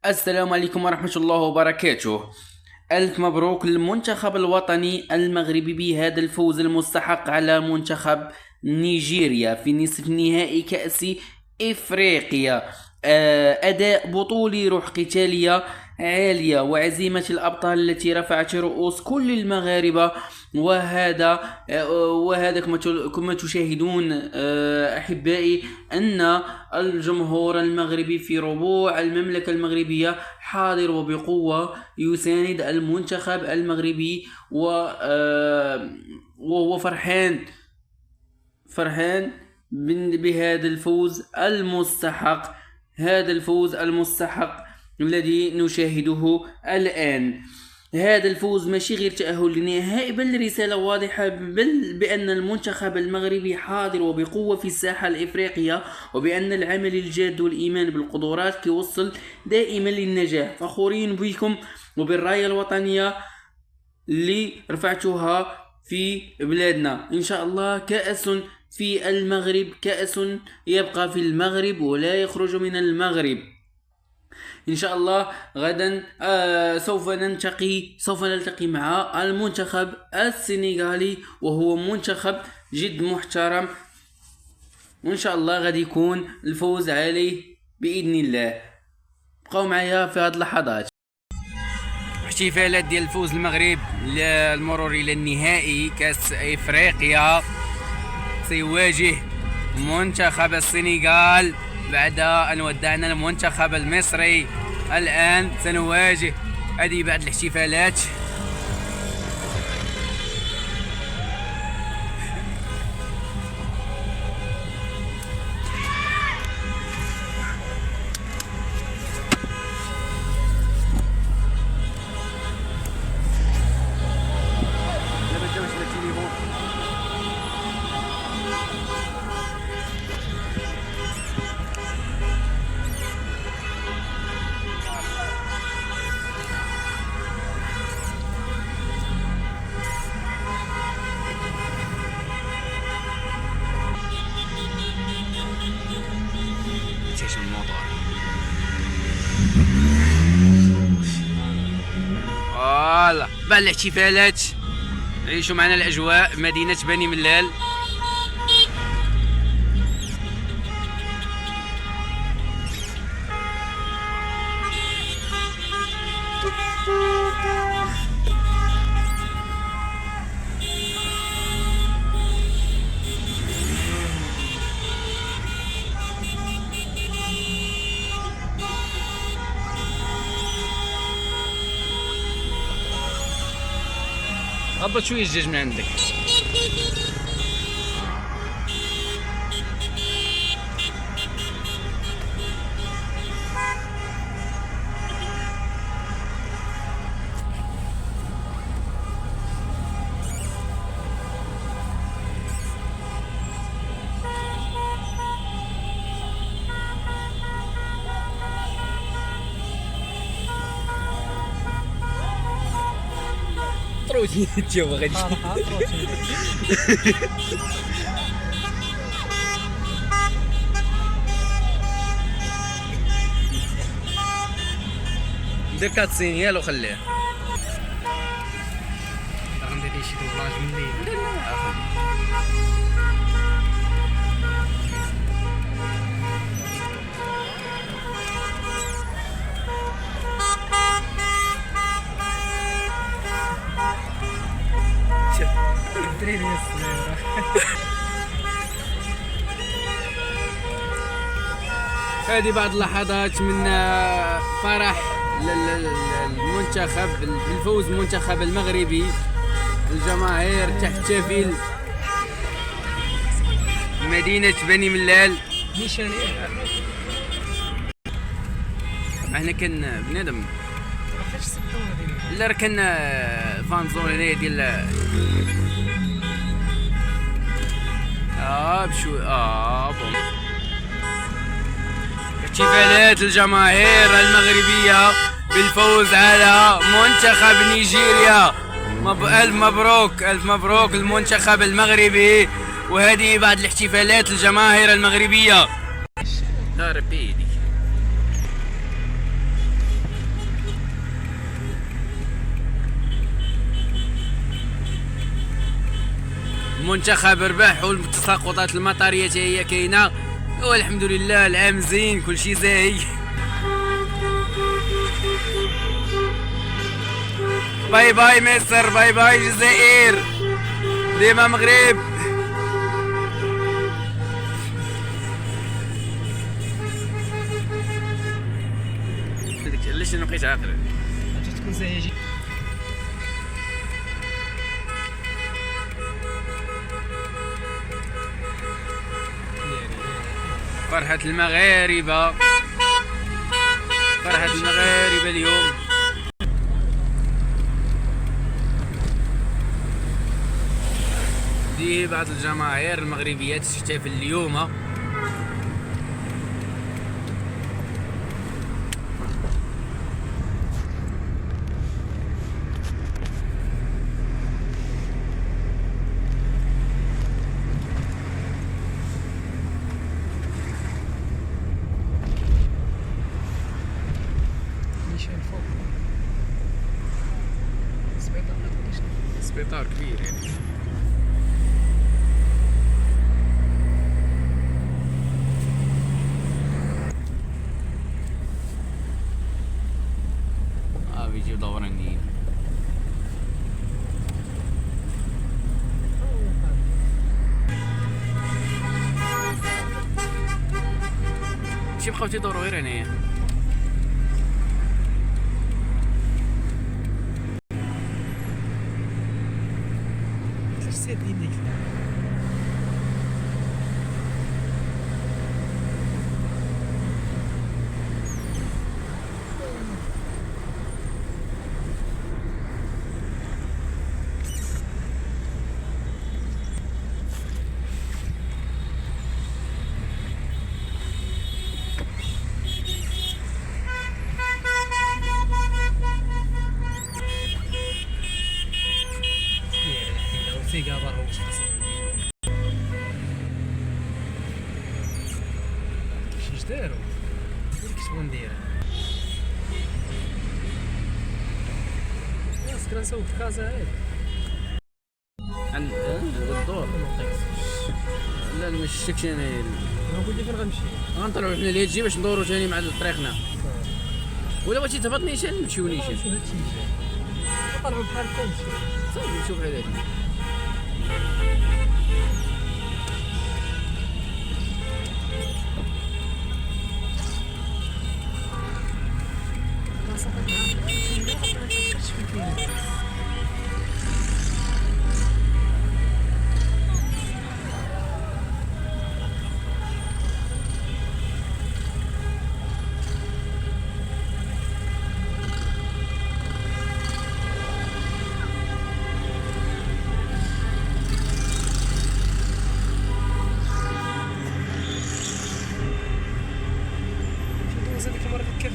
السلام عليكم ورحمة الله وبركاته. ألف مبروك للمنتخب الوطني المغربي بهذا الفوز المستحق على منتخب نيجيريا في نصف نهائي كأس إفريقيا. أداء بطولي، روح قتالية عالية، وعزيمة الأبطال التي رفعت رؤوس كل المغاربة. وهذا كما تشاهدون أحبائي أن الجمهور المغربي في ربوع المملكة المغربية حاضر وبقوة يساند المنتخب المغربي، وهو فرحان بهذا الفوز المستحق، هذا الفوز المستحق الذي نشاهده الآن. هذا الفوز ماشي غير تأهل للنهائي، بل رسالة واضحة بأن المنتخب المغربي حاضر وبقوة في الساحة الإفريقية، وبأن العمل الجاد والإيمان بالقدرات كيوصل دائما للنجاح. فخورين بكم وبالراية الوطنية اللي رفعتوها في بلادنا. إن شاء الله كأس في المغرب، كأس يبقى في المغرب ولا يخرج من المغرب. إن شاء الله غدا سوف نلتقي مع المنتخب السنغالي، وهو منتخب جد محترم، وإن شاء الله غادي يكون الفوز عليه بإذن الله. بقاو معايا في هذه اللحظات. احتفالات ديال الفوز المغرب للمرور إلى النهائي كأس إفريقيا، سيواجه منتخب السنغال بعد أن ودعنا المنتخب المصري. الآن سنواجه هذه بعض الاحتفالات. فوالا بعد الاحتفالات عيشوا معنا الأجواء مدينة بني ملال. هبط شوية الدجاج من عندك. بروتين تجاوب غادي دير كاتسين يالو خليه غندير شي دوبلاج من الليل. هذه بعض اللحظات من فرح المنتخب بالفوز، المنتخب المغربي. الجماهير تحتفل مدينة بني ملال. احنا كان بنادم لا كان فانزور هنايا ديال بشوي بوم. احتفالات الجماهير المغربية بالفوز على منتخب نيجيريا. ألف مبروك ألف مبروك للمنتخب المغربي. وهذه بعض الاحتفالات الجماهير المغربية. لا ربيدي المنتخب ربح والتساقطات المطريه هي كاينه، والحمد لله العام زين كلشي زاهي. باي باي مصر، باي باي جزائر، ديما مغرب. علاش انا بقيت عاقل تكون زاهي. فرحة المغاربة، فرحة المغاربة اليوم. دي بعض الجماهير المغربية تحتفل اليوم. سبيطار كبير يعني. بيجيو دورانيين. شي بقاو تيدورو غير هنايا. سير يديك. سيجا برا وش ايش داروا؟ ولك شنو ندير؟ خلاص كنا نسوي في كازا هاي. عند الدور. لا ما شفتكش انا. نقول لك فين غنمشي؟ غنطلعوا حنا لهادشي باش ندوروا ثاني مع طريقنا. ولا بغيتي تهبط نيشان نمشيو نيشان. نشوف هادشي اللي جاي. نطلعوا بحالكم. صافي نشوف بحال هادي. هذيك المره كيف